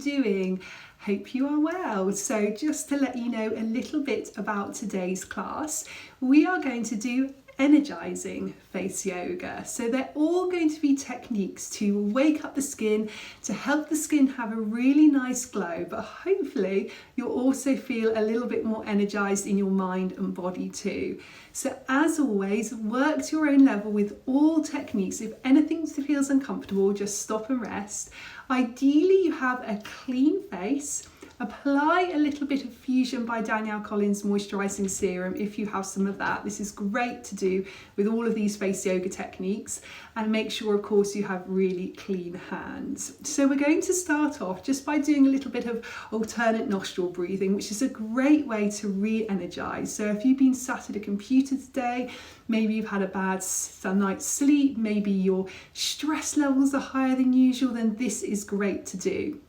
doing? Hope you are well. So just to let you know a little bit about today's class, we are going to do energizing face yoga. So they're all going to be techniques to wake up the skin, to help the skin have a really nice glow, but hopefully you'll also feel a little bit more energized in your mind and body too. So as always, work to your own level with all techniques. If anything feels uncomfortable, just stop and rest. Ideally, you have a clean face. Apply a little bit of Fusion by Danielle moisturising serum if you have some of that. This is great to do with all of these face yoga techniques, and make sure of course you have really clean hands. So we're going to start off just by doing a little bit of alternate nostril breathing, which is a great way to re-energise. So if you've been sat at a computer today, maybe you've had a bad night's sleep, maybe your stress levels are higher than usual, then this is great to do.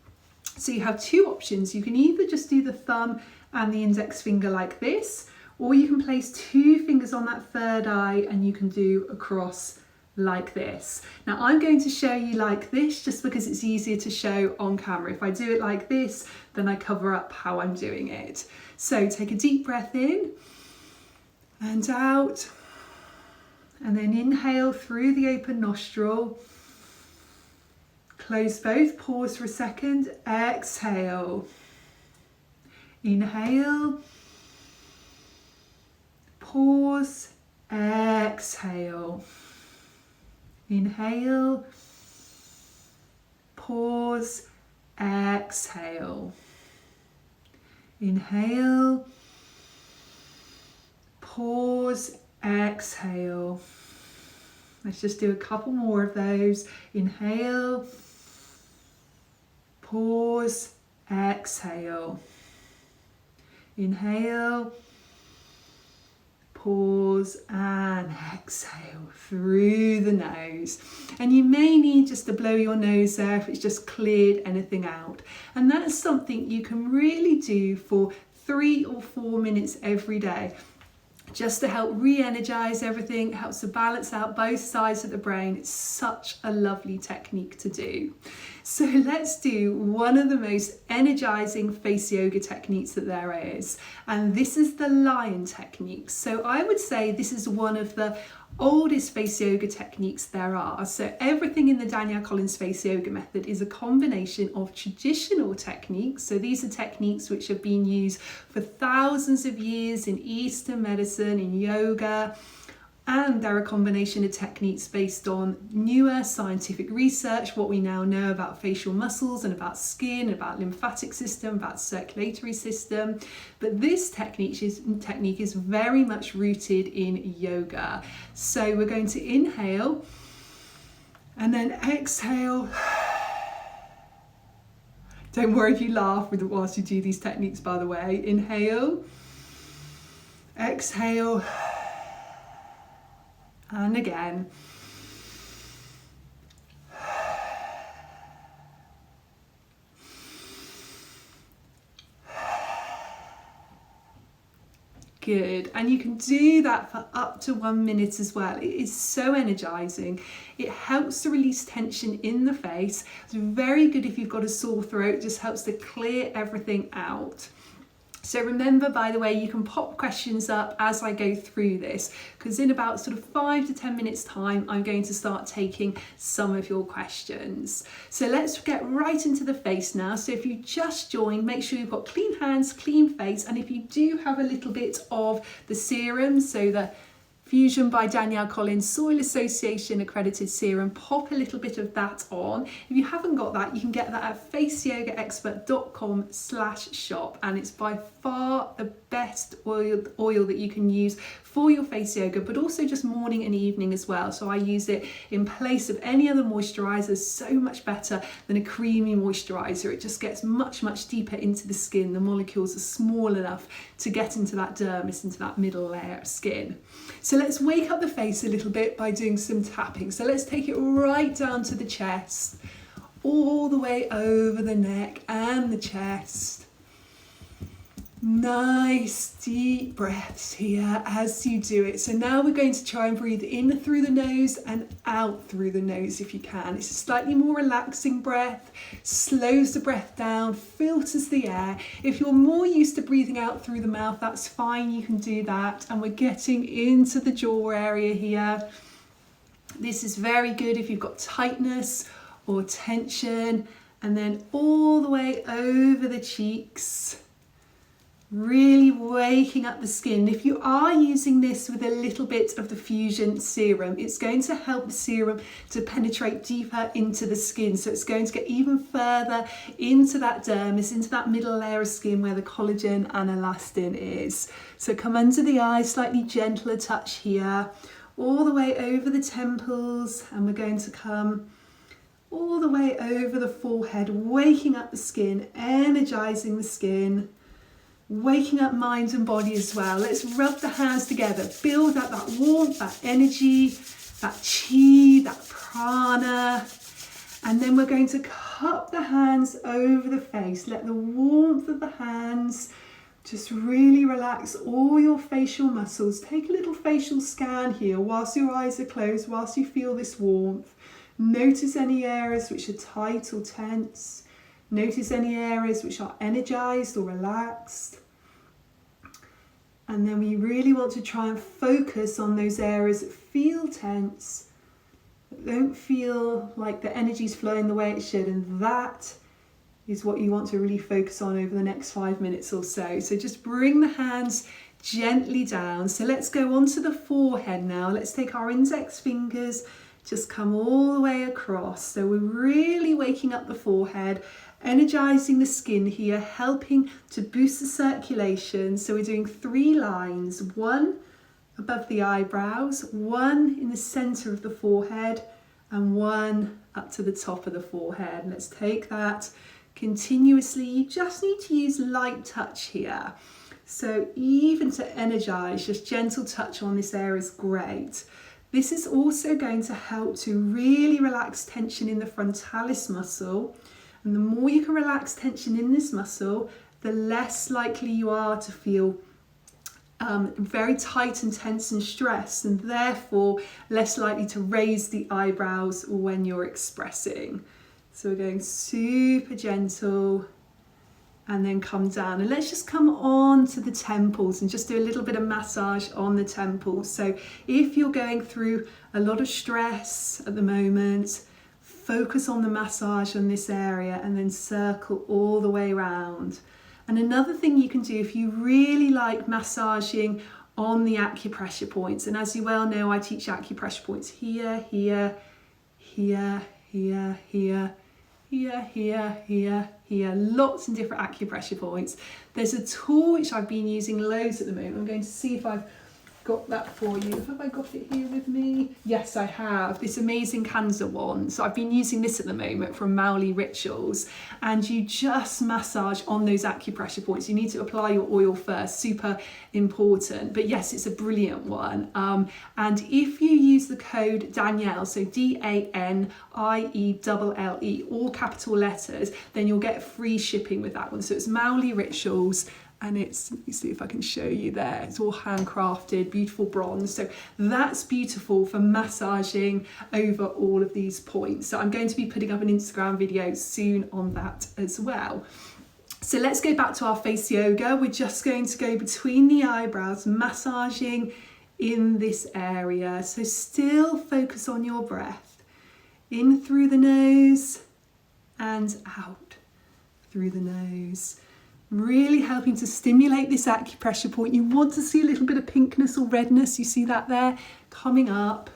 So you have two options. You can either just do the thumb and the index finger like this, or you can place two fingers on that third eye and you can do a cross like this. Now I'm going to show you like this just because it's easier to show on camera. If I do it like this, then I cover up how I'm doing it. So take a deep breath in and out, and then inhale through the open nostril. Close both, pause for a second, exhale. Inhale, pause, exhale. Inhale, pause, exhale. Inhale, pause, exhale. Let's just do a couple more of those. Inhale, pause, exhale. Inhale, pause, and exhale through the nose. And you may need just to blow your nose there if it's just cleared anything out. And that's something you can really do for 3 or 4 minutes every day, just to help re-energize everything. It helps to balance out both sides of the brain. It's such a lovely technique to do. So let's do one of the most energizing face yoga techniques that there is, and this is the lion technique. So I would say this is one of the oldest face yoga techniques there are. So everything in the Danielle Collins face yoga method is a combination of traditional techniques. So these are techniques which have been used for thousands of years in Eastern medicine, in yoga, and they're a combination of techniques based on newer scientific research, what we now know about facial muscles and about skin, about lymphatic system, about circulatory system. But this technique is very much rooted in yoga. So we're going to inhale and then exhale. Don't worry if you laugh whilst you do these techniques, by the way. Inhale, exhale, and again. Good, and you can do that for up to 1 minute as well. It is so energizing. It helps to release tension in the face. It's very good if you've got a sore throat. It just helps to clear everything out. So remember, by the way, you can pop questions up as I go through this, because in about sort of 5 to 10 minutes time, I'm going to start taking some of your questions. So let's get right into the face now. So if you just joined, make sure you've got clean hands, clean face. And if you do have a little bit of the serum, so the Fusion by Danielle Collins Soil Association accredited serum, pop a little bit of that on. If you haven't got that, you can get that at faceyogaexpert.com/shop, and it's by far the best oil that you can use for your face yoga, but also just morning and evening as well. So I use it in place of any other moisturizer, so much better than a creamy moisturizer. It just gets much deeper into the skin. The molecules are small enough to get into that dermis, into that middle layer of skin. So let's wake up the face a little bit by doing some tapping. So let's take it right down to the chest, all the way over the neck and the chest. Nice deep breaths here as you do it. So now we're going to try and breathe in through the nose and out through the nose if you can. It's a slightly more relaxing breath, slows the breath down, filters the air. If you're more used to breathing out through the mouth, that's fine, you can do that. And we're getting into the jaw area here. This is very good if you've got tightness or tension, and then all the way over the cheeks. Really waking up the skin. If you are using this with a little bit of the Fusion serum, it's going to help the serum to penetrate deeper into the skin. So it's going to get even further into that dermis, into that middle layer of skin where the collagen and elastin is. So come under the eyes, slightly gentler touch here, all the way over the temples, and we're going to come all the way over the forehead, waking up the skin, energizing the skin. Waking up mind and body as well. Let's rub the hands together, build up that warmth, that energy, that chi, that prana. And then we're going to cup the hands over the face. Let the warmth of the hands just really relax all your facial muscles. Take a little facial scan here whilst your eyes are closed, whilst you feel this warmth. Notice any areas which are tight or tense. Notice any areas which are energized or relaxed. And then we really want to try and focus on those areas that feel tense, that don't feel like the energy's flowing the way it should. And that is what you want to really focus on over the next 5 minutes or so. So just bring the hands gently down. So let's go onto the forehead now. Let's take our index fingers, just come all the way across. So we're really waking up the forehead, energizing the skin here, helping to boost the circulation. So we're doing 3 lines, 1 above the eyebrows, 1 in the center of the forehead, and 1 up to the top of the forehead. Let's take that continuously. You just need to use light touch here. So even to energize, just gentle touch on this area is great. This is also going to help to really relax tension in the frontalis muscle. And the more you can relax tension in this muscle, the less likely you are to feel very tight and tense and stressed, and therefore less likely to raise the eyebrows when you're expressing. So we're going super gentle and then come down. And let's just come on to the temples and just do a little bit of massage on the temples. So if you're going through a lot of stress at the moment, focus on the massage on this area and then circle all the way around. And another thing you can do if you really like massaging on the acupressure points, and as you well know, I teach acupressure points here, here, here, here, here, here, here, here, here, lots of different acupressure points. There's a tool which I've been using loads at the moment. I'm going to see if I've got that for you. Have I got it here with me? Yes, I have. This amazing Kanza wand. So I've been using this at the moment from Maoli Rituals, and you just massage on those acupressure points. You need to apply your oil first, super important. But yes, it's a brilliant one. And if you use the code Danielle, so DANIELLE, all capital letters, then you'll get free shipping with that one. So it's Maoli Rituals. And it's, let me see if I can show you there, it's all handcrafted, beautiful bronze. So that's beautiful for massaging over all of these points. So I'm going to be putting up an Instagram video soon on that as well. So let's go back to our face yoga. We're just going to go between the eyebrows, massaging in this area. So still focus on your breath. In through the nose and out through the nose. Really helping to stimulate this acupressure point. You want to see a little bit of pinkness or redness. You see that there coming up.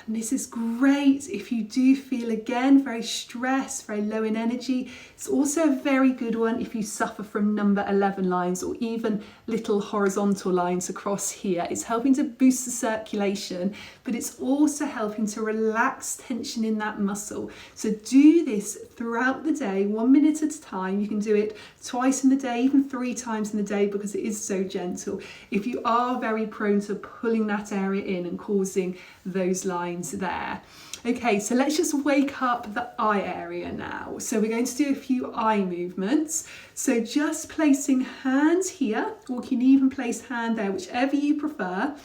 And this is great if you do feel, again, very stressed, very low in energy. It's also a very good one if you suffer from number 11 lines or even little horizontal lines across here. It's helping to boost the circulation, but it's also helping to relax tension in that muscle. So do this throughout the day, 1 minute at a time. You can do it twice in the day, even 3 times in the day, because it is so gentle. If you are very prone to pulling that area in and causing those lines lines there. Okay, so let's just wake up the eye area now. So we're going to do a few eye movements. So just placing hands here, or you can even place hand there, whichever you prefer.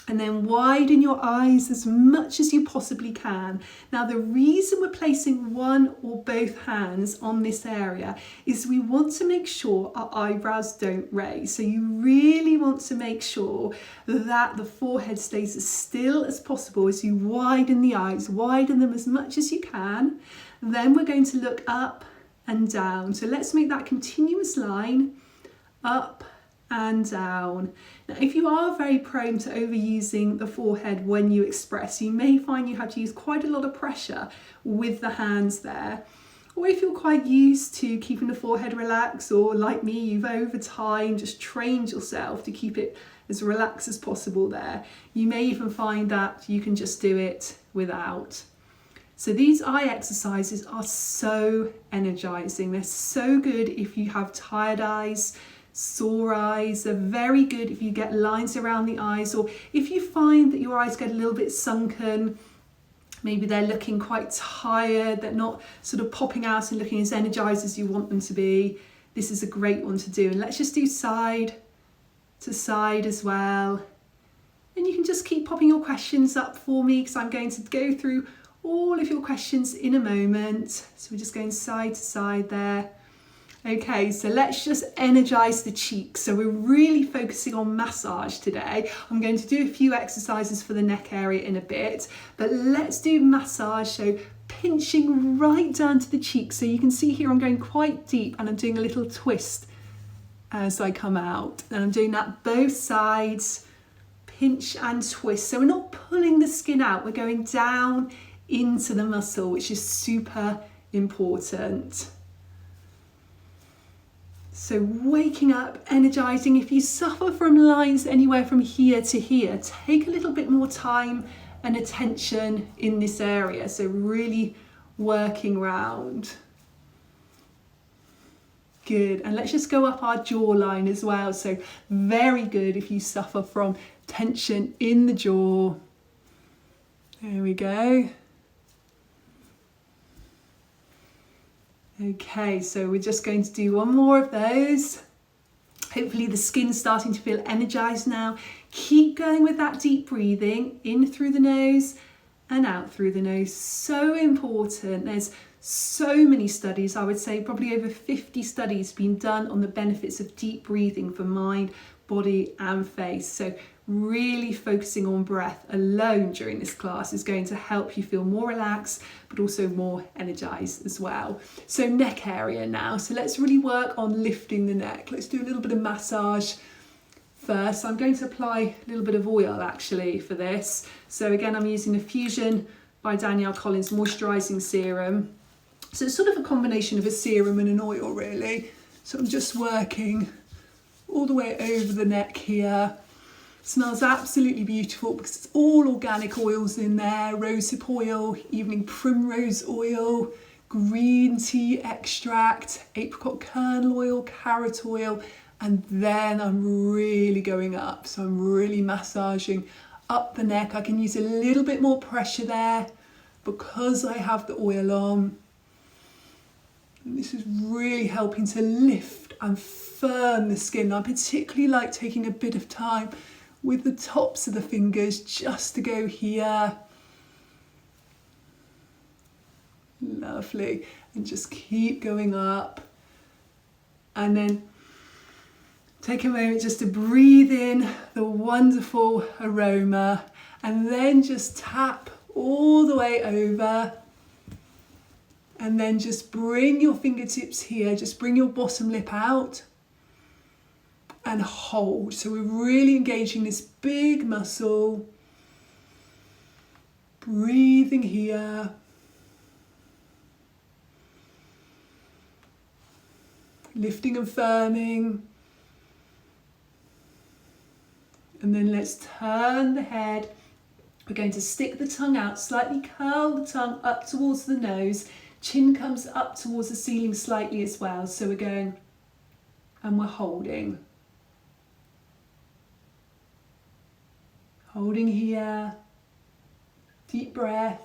And then widen your eyes as much as you possibly can. Now the reason we're placing one or both hands on this area is we want to make sure our eyebrows don't raise. So you really want to make sure that the forehead stays as still as possible as you widen the eyes, widen them as much as you can. Then we're going to look up and down. So let's make that continuous line, up and down. Now, if you are very prone to overusing the forehead when you express, you may find you have to use quite a lot of pressure with the hands there. Or if you're quite used to keeping the forehead relaxed, or like me, you've over time just trained yourself to keep it as relaxed as possible there, you may even find that you can just do it without. So these eye exercises are so energizing. They're so good if you have tired eyes, sore eyes. They're very good if you get lines around the eyes, or if you find that your eyes get a little bit sunken, maybe they're looking quite tired, they're not sort of popping out and looking as energized as you want them to be. This is a great one to do. And let's just do side to side as well. And you can just keep popping your questions up for me, because I'm going to go through all of your questions in a moment. So we're just going side to side there. Okay, so let's just energize the cheeks. So we're really focusing on massage today. I'm going to do a few exercises for the neck area in a bit, but let's do massage. So pinching right down to the cheeks. So you can see here I'm going quite deep, and I'm doing a little twist as I come out. And I'm doing that both sides, pinch and twist. So we're not pulling the skin out, we're going down into the muscle, which is super important. So waking up, energizing. If you suffer from lines anywhere from here to here, take a little bit more time and attention in this area. So really working round. Good. And let's just go up our jawline as well. So very good if you suffer from tension in the jaw. There we go. Okay, so we're just going to do one more of those. Hopefully the skin's starting to feel energized now. Keep going with that deep breathing, in through the nose and out through the nose. So important. There's so many studies, I would say probably over 50 studies being done on the benefits of deep breathing for mind, body and face. So really focusing on breath alone during this class is going to help you feel more relaxed, but also more energized as well. So neck area now. So let's really work on lifting the neck. Let's do a little bit of massage first. I'm going to apply a little bit of oil actually for this. So again, I'm using the Fusion by Danielle moisturizing serum. So it's sort of a combination of a serum and an oil really. So I'm just working all the way over the neck here. Smells absolutely beautiful because it's all organic oils in there. Rosehip oil, evening primrose oil, green tea extract, apricot kernel oil, carrot oil, and then I'm really going up. So I'm really massaging up the neck. I can use a little bit more pressure there because I have the oil on. And this is really helping to lift and firm the skin. I particularly like taking a bit of time with the tops of the fingers just to go here. Lovely. And just keep going up. And then take a moment just to breathe in the wonderful aroma, and then just tap all the way over. And then just bring your fingertips here, just bring your bottom lip out and hold. So we're really engaging this big muscle. Breathing here. Lifting and firming. And then let's turn the head. We're going to stick the tongue out, slightly curl the tongue up towards the nose. Chin comes up towards the ceiling slightly as well. So we're going and we're holding. Holding here. Deep breath.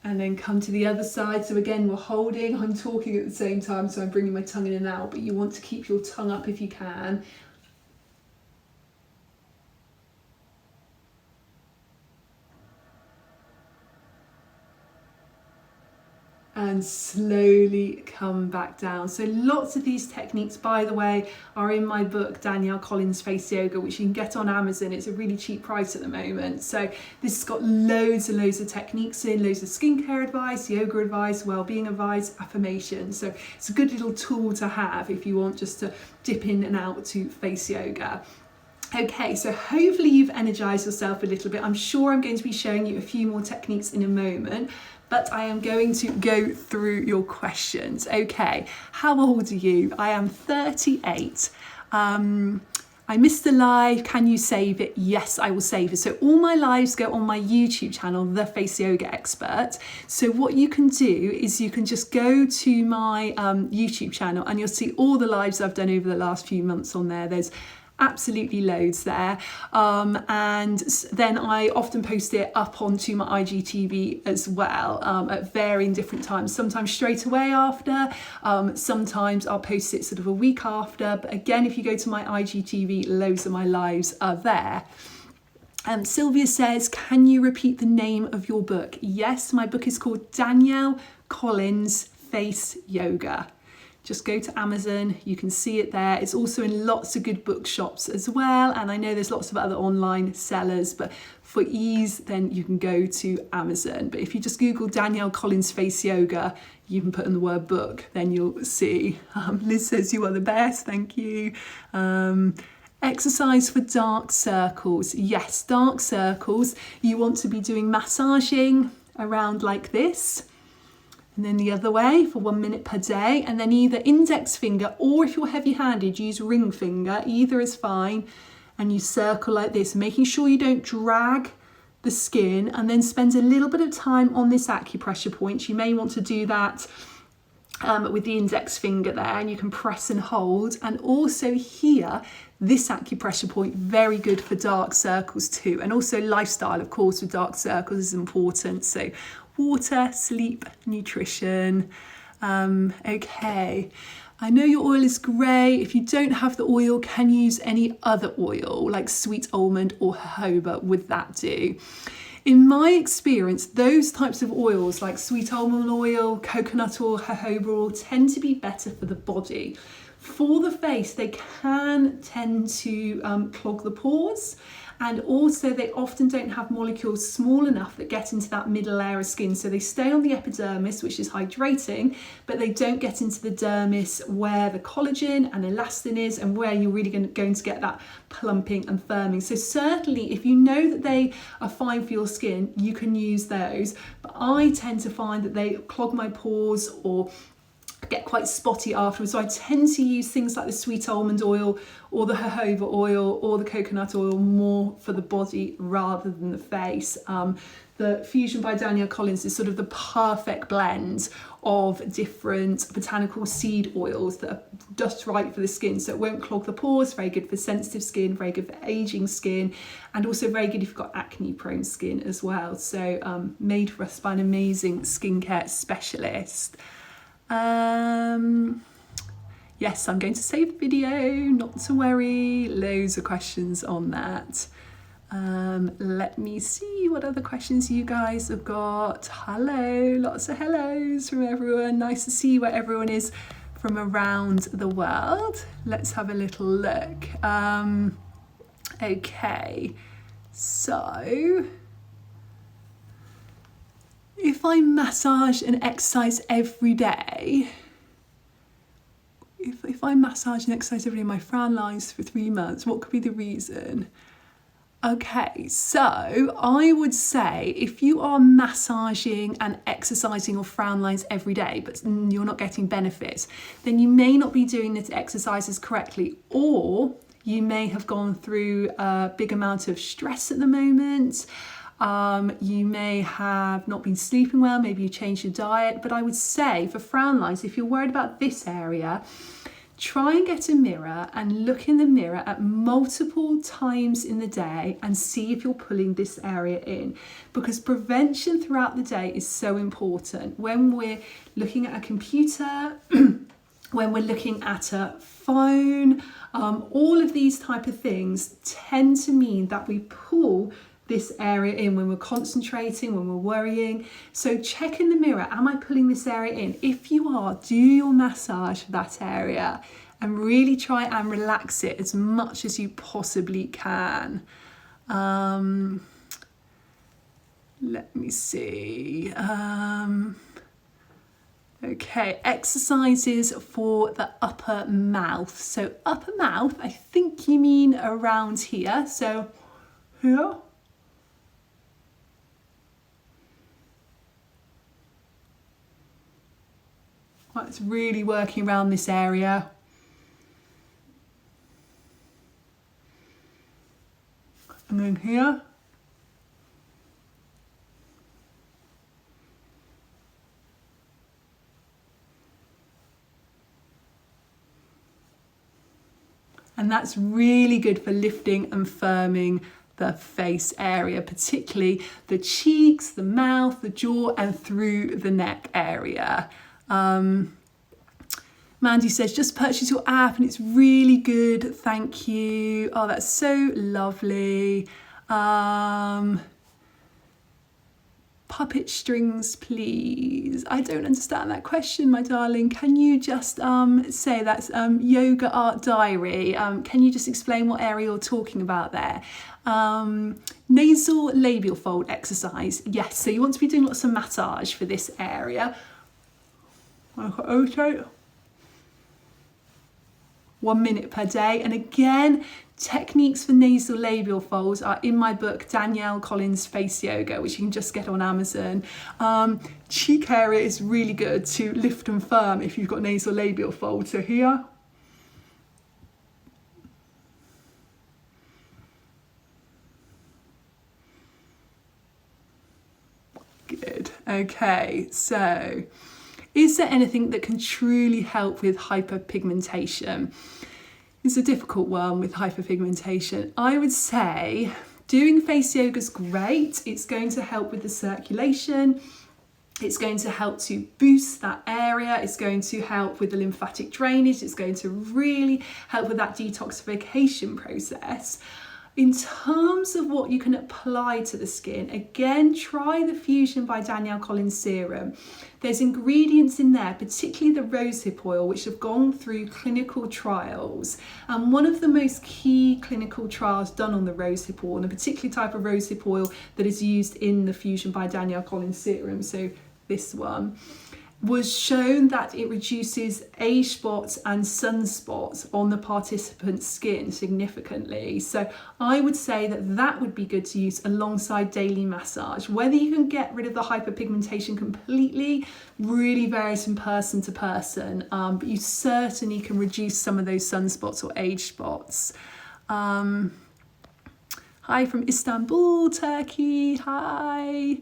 And then come to the other side. So again, we're holding, I'm talking at the same time, so I'm bringing my tongue in and out, but you want to keep your tongue up if you can. And slowly come back down. So lots of these techniques, by the way, are in my book, Danielle Collins Face Yoga, which you can get on Amazon. It's a really cheap price at the moment. So this has got loads and loads of techniques in, loads of skincare advice, yoga advice, well-being advice, affirmations. So it's a good little tool to have if you want just to dip in and out to face yoga. Okay, so hopefully you've energized yourself a little bit. I'm sure I'm going to be showing you a few more techniques in a moment, but I am going to go through your questions. Okay, how old are you? I am 38. I missed the live. Can you save it? Yes, I will save it. So all my lives go on my YouTube channel, The Face Yoga Expert. So what you can do is you can just go to my YouTube channel and you'll see all the lives I've done over the last few months on there. There's absolutely loads there, and then I often post it up onto my IGTV as well, at varying different times, sometimes straight away after, sometimes I'll post it sort of a week after, but again, if you go to my IGTV, loads of my lives are there. Sylvia says, can you repeat the name of your book? Yes, my book is called Danielle Collins Face Yoga. Just go to Amazon, you can see it there. It's also in lots of good bookshops as well. And I know there's lots of other online sellers, but for ease, then you can go to Amazon. But if you just Google Danielle Collins Face Yoga, you can put in the word book, then you'll see. Liz says you are the best, thank you. Exercise for dark circles. Yes, dark circles. You want to be doing massaging around like this. And then the other way for 1 minute per day, and then either index finger, or if you're heavy-handed, use ring finger, either is fine, and you circle like this, making sure you don't drag the skin, and then spend a little bit of time on this acupressure point. You may want to do that with the index finger there, and you can press and hold, and also here, this acupressure point, very good for dark circles too, and also lifestyle, of course, with dark circles is important, so water, sleep, nutrition. Okay, I know your oil is grey. If you don't have the oil, can you use any other oil like sweet almond or jojoba? Would that do? In my experience, those types of oils like sweet almond oil, coconut oil, jojoba oil tend to be better for the body. For the face, they can tend to clog the pores, and also they often don't have molecules small enough that get into that middle layer of skin. So they stay on the epidermis, which is hydrating, but they don't get into the dermis where the collagen and elastin is, and where you're really going to get that plumping and firming. So certainly if you know that they are fine for your skin, you can use those. But I tend to find that they clog my pores or get quite spotty afterwards, so I tend to use things like the sweet almond oil or the jojoba oil or the coconut oil more for the body rather than the face. The Fusion by Danielle Collins is sort of the perfect blend of different botanical seed oils that are just right for the skin, so it won't clog the pores, very good for sensitive skin, very good for aging skin, and also very good if you've got acne prone skin as well. So made for us by an amazing skincare specialist. Yes, I'm going to save the video, not to worry. Loads of questions on that. Let me see what other questions you guys have got. Hello, lots of hellos from everyone. Nice to see where everyone is from around the world. Let's have a little look. Okay, so if I massage and exercise every day, if I massage and exercise every day, my frown lines for 3 months, what could be the reason? Okay, so I would say if you are massaging and exercising your frown lines every day, but you're not getting benefits, then you may not be doing the exercises correctly, or you may have gone through a big amount of stress at the moment. You may have not been sleeping well, maybe you changed your diet, but I would say for frown lines, if you're worried about this area, try and get a mirror and look in the mirror at multiple times in the day and see if you're pulling this area in, because prevention throughout the day is so important. When we're looking at a computer, when we're looking at a phone, all of these type of things tend to mean that we pull this area in when we're concentrating, when we're worrying. So check in the mirror, am I pulling this area in? If you are, do your massage for that area and really try and relax it as much as you possibly can. Let me see. Okay, exercises for the upper mouth. So upper mouth, I think you mean around here. So here. It's really working around this area. And then here. And that's really good for lifting and firming the face area, particularly the cheeks, the mouth, the jaw, and through the neck area. Mandy says, just purchase your app and it's really good. Thank you. Oh, that's so lovely. Puppet strings, please. I don't understand that question, my darling. Can you just say that's yoga art diary? Can you just explain what area you're talking about there? Nasal labial fold exercise. Yes, so you want to be doing lots of massage for this area. Okay. 1 minute per day. And again, techniques for nasal labial folds are in my book, Danielle Collins Face Yoga, which you can just get on Amazon. Cheek area is really good to lift and firm if you've got nasal labial folds. So here. Good. Okay, so is there anything that can truly help with hyperpigmentation? It's a difficult one with hyperpigmentation. I would say doing face yoga is great. It's going to help with the circulation. It's going to help to boost that area. It's going to help with the lymphatic drainage. It's going to really help with that detoxification process. In terms of what you can apply to the skin, again, try the Fusion by Danielle Collins serum. There's ingredients in there, particularly the rosehip oil, which have gone through clinical trials. And one of the most key clinical trials done on the rosehip oil, and a particular type of rosehip oil that is used in the Fusion by Danielle Collins serum, so this one, was shown that it reduces age spots and sunspots on the participant's skin significantly. So I would say that that would be good to use alongside daily massage. Whether you can get rid of the hyperpigmentation completely really varies from person to person, but you certainly can reduce some of those sunspots or age spots. Hi from Istanbul, Turkey. Hi.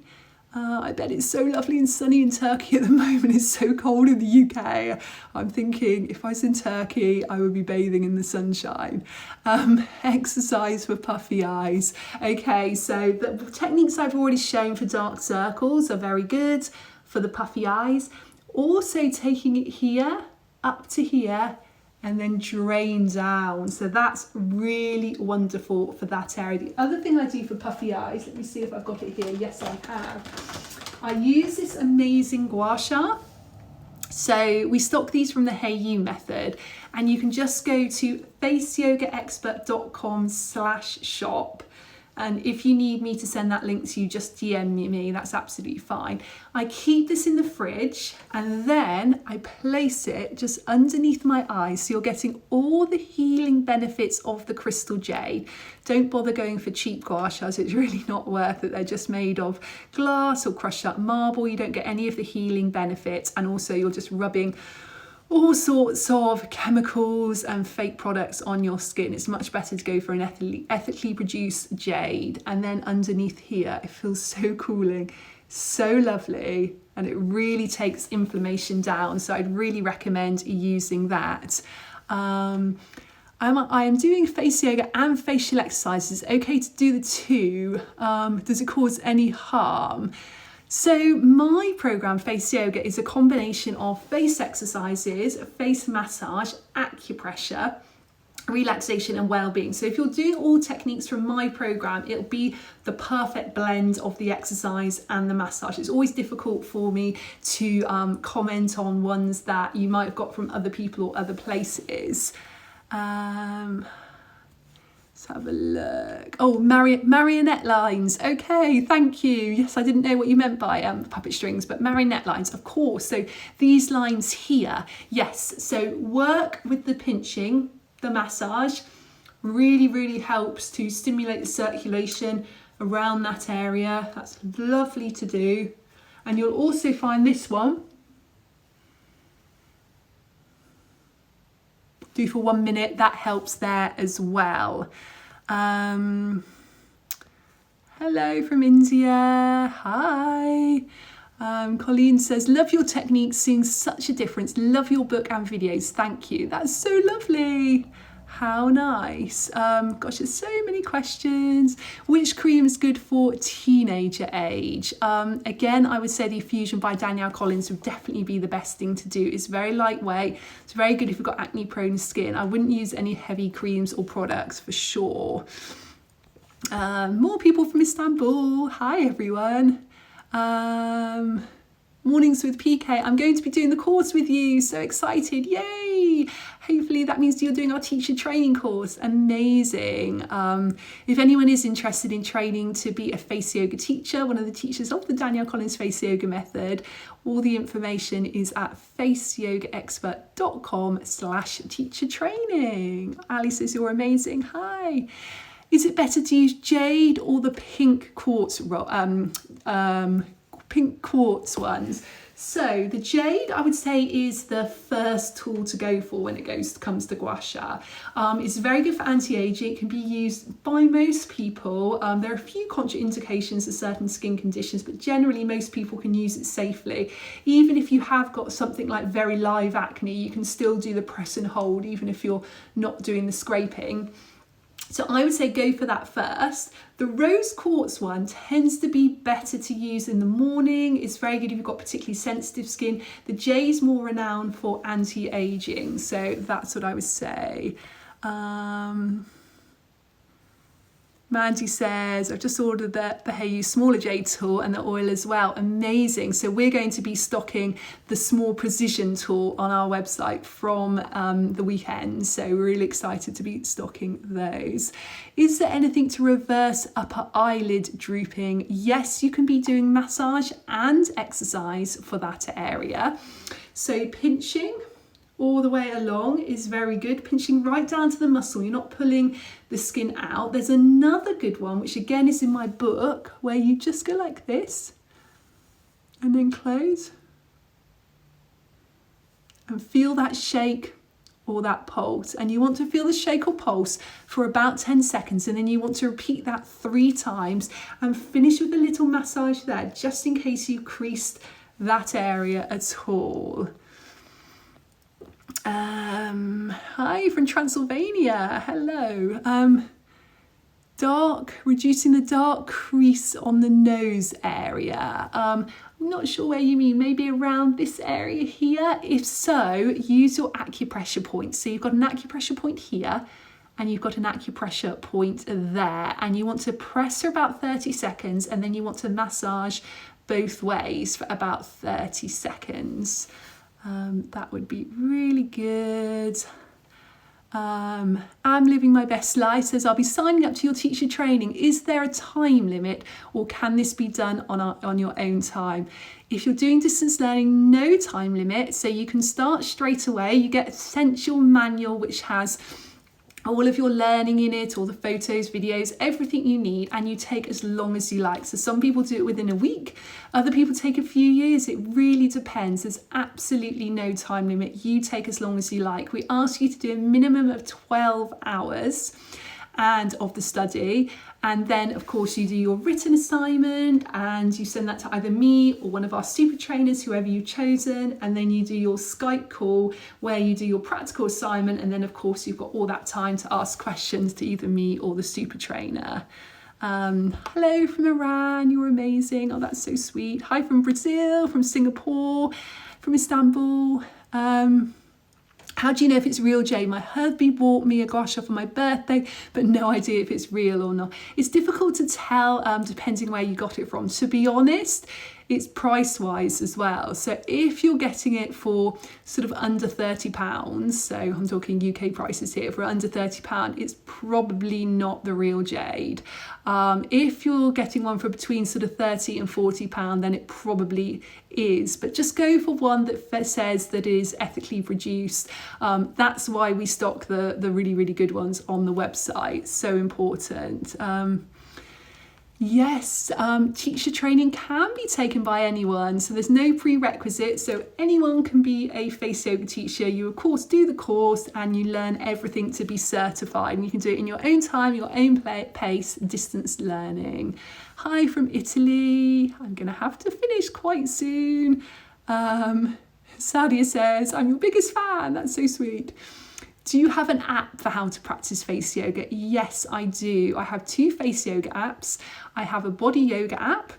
I bet it's so lovely and sunny in Turkey at the moment. It's so cold in the UK. I'm thinking if I was in Turkey, I would be bathing in the sunshine. Exercise for puffy eyes. Okay, so the techniques I've already shown for dark circles are very good for the puffy eyes. Also taking it here, up to here, and then drain down. So that's really wonderful for that area. The other thing I do for puffy eyes, let me see if I've got it here. Yes, I have. I use this amazing gua sha. So we stock these from the Hey You method, and you can just go to faceyogaexpert.com/shop. And if you need me to send that link to you, just DM me, that's absolutely fine. I keep this in the fridge and then I place it just underneath my eyes. So you're getting all the healing benefits of the crystal jade. Don't bother going for cheap gua shas, it's really not worth it. They're just made of glass or crushed up marble. You don't get any of the healing benefits, and also you're just rubbing all sorts of chemicals and fake products on your skin. It's much better to go for an ethically produced jade. And then underneath here, it feels so cooling, so lovely, and it really takes inflammation down. So I'd really recommend using that. I am doing face yoga and facial exercises. Okay to do the two. Does it cause any harm? So my program, Face Yoga, is a combination of face exercises, face massage, acupressure, relaxation and well-being. So if you're doing all techniques from my program, it'll be the perfect blend of the exercise and the massage. It's always difficult for me to comment on ones that you might have got from other people or other places. Let's have a look. Oh, marionette lines. Okay, thank you. Yes, I didn't know what you meant by puppet strings, but marionette lines, of course. So these lines here, yes. So work with the pinching, the massage, really helps to stimulate the circulation around that area. That's lovely to do. And you'll also find this one. Do for 1 minute, that helps there as well. Hello from India, hi. Colleen says, love your techniques, seeing such a difference. Love your book and videos, thank you. That's so lovely. How nice. Gosh, there's so many questions. Which cream is good for teenager age? Again, I would say the Fusion by Danielle Collins would definitely be the best thing to do. It's very lightweight. It's very good if you've got acne prone skin. I wouldn't use any heavy creams or products for sure. More people from Istanbul. Hi, everyone. Mornings with PK. I'm going to be doing the course with you. So excited. Yay. Hopefully that means you're doing our teacher training course. Amazing. If anyone is interested in training to be a face yoga teacher, one of the teachers of the Danielle Collins face yoga method, all the information is at faceyogaexpert.com/teacher training. Ali says you're amazing. Hi. Is it better to use jade or the pink quartz pink quartz ones? So the jade, I would say, is the first tool to go for when it comes to gua sha. It's very good for anti-aging. It can be used by most people. There are a few contraindications to certain skin conditions, but generally most people can use it safely. Even if you have got something like very live acne, you can still do the press and hold, even if you're not doing the scraping. So I would say go for that first. The rose quartz one tends to be better to use in the morning. It's very good if you've got particularly sensitive skin. The jade is more renowned for anti-aging. So that's what I would say. Mandy says, I've just ordered the Hey You smaller jade tool and the oil as well. Amazing. So we're going to be stocking the small precision tool on our website from the weekend. So we're really excited to be stocking those. Is there anything to reverse upper eyelid drooping? Yes, you can be doing massage and exercise for that area. So pinching all the way along is very good, pinching right down to the muscle. You're not pulling the skin out. There's another good one, which again is in my book, where you just go like this and then close and feel that shake or that pulse. And you want to feel the shake or pulse for about 10 seconds, and then you want to repeat that 3 times and finish with a little massage there, just in case you creased that area at all. Hi from Transylvania, hello. Reducing the dark crease on the nose area. I'm not sure where you mean, maybe around this area here. If so, use your acupressure point. So you've got an acupressure point here and you've got an acupressure point there, and you want to press for about 30 seconds and then you want to massage both ways for about 30 seconds. That would be really good. I'm living my best life says, I'll be signing up to your teacher training. Is there a time limit, or can this be done on your own time? If you're doing distance learning, no time limit. So you can start straight away. You get Essential Manual, which has all of your learning in it, all the photos, videos, everything you need, and you take as long as you like. So some people do it within a week, other people take a few years. It really depends. There's absolutely no time limit. You take as long as you like. We ask you to do a minimum of 12 hours and of the study, And then of course you do your written assignment and you send that to either me or one of our super trainers, whoever you've chosen, and then you do your Skype call where you do your practical assignment, and then of course you've got all that time to ask questions to either me or the super trainer. Hello from Iran, you're amazing. Oh, that's so sweet. Hi from Brazil, from Singapore, from Istanbul. How do you know if it's real, Jay? My hubby bought me a gouache for my birthday, but no idea if it's real or not. It's difficult to tell depending where you got it from. To be honest, it's price-wise as well. So if you're getting it for sort of under £30, so I'm talking UK prices here, for under £30, it's probably not the real jade. If you're getting one for between sort of £30 and £40, then it probably is. But just go for one that says that it is ethically produced. That's why we stock the really, really good ones on the website. So important. Yes, teacher training can be taken by anyone, so there's no prerequisite, so anyone can be a face yoga teacher. You of course do the course and you learn everything to be certified, and you can do it in your own time, your own pace, distance learning. Hi from Italy. I'm gonna have to finish quite soon. Sadia says, I'm your biggest fan. That's so sweet. Do you have an app for how to practice face yoga? Yes, I do. I have 2 face yoga apps. I have a body yoga app.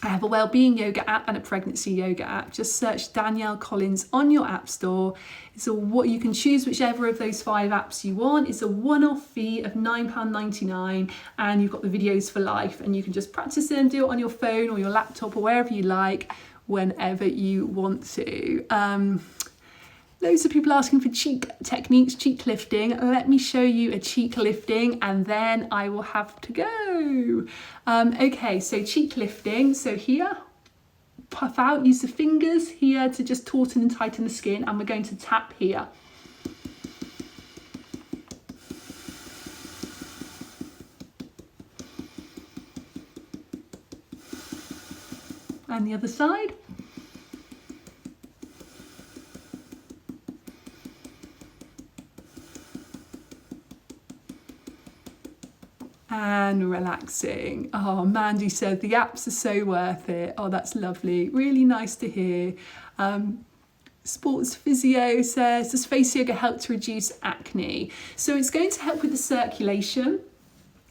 I have a well-being yoga app and a pregnancy yoga app. Just search Danielle Collins on your app store. So what you can choose whichever of those 5 apps you want. It's a one-off fee of £9.99 and you've got the videos for life, and you can just practice them, do it on your phone or your laptop or wherever you like, whenever you want to. Loads of people asking for cheek techniques, cheek lifting. Let me show you a cheek lifting and then I will have to go. Okay, so cheek lifting. So here, puff out, use the fingers here to just tauten and tighten the skin, and we're going to tap here. And the other side. And relaxing. Oh, Mandy said the apps are so worth it. Oh, that's lovely. Really nice to hear. Sports physio says, does face yoga help to reduce acne? So it's going to help with the circulation.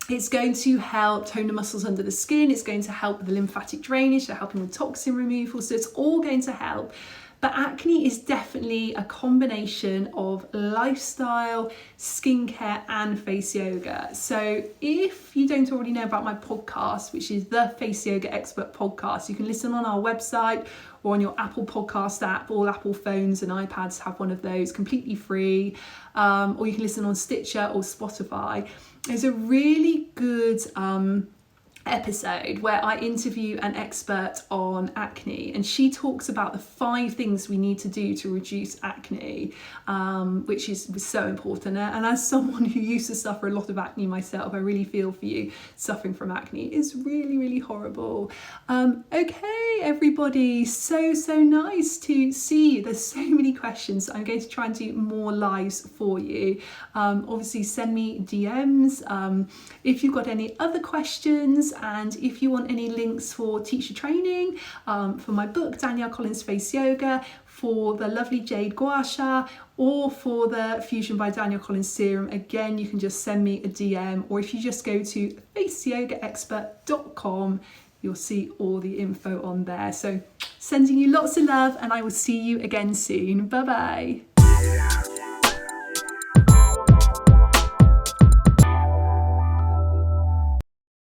It's going to help tone the muscles under the skin. It's going to help with the lymphatic drainage, so helping with toxin removal. So it's all going to help. But acne is definitely a combination of lifestyle, skincare and face yoga. So if you don't already know about my podcast, which is the Face Yoga Expert Podcast, you can listen on our website or on your Apple Podcast app. All Apple phones and iPads have one of those, completely free. Or you can listen on Stitcher or Spotify. There's a really good episode where I interview an expert on acne, and she talks about the 5 things we need to do to reduce acne, which is so important. And as someone who used to suffer a lot of acne myself, I really feel for you. Suffering from acne is really, really horrible. Okay, everybody, so nice to see. There's so many questions. I'm going to try and do more lives for you. Obviously send me DMs if you've got any other questions. And if you want any links for teacher training, for my book, Danielle Collins Face Yoga, for the lovely Jade Gua Sha, or for the Fusion by Danielle Collins serum, again, you can just send me a DM, or if you just go to faceyogaexpert.com, you'll see all the info on there. So sending you lots of love, and I will see you again soon. Bye bye.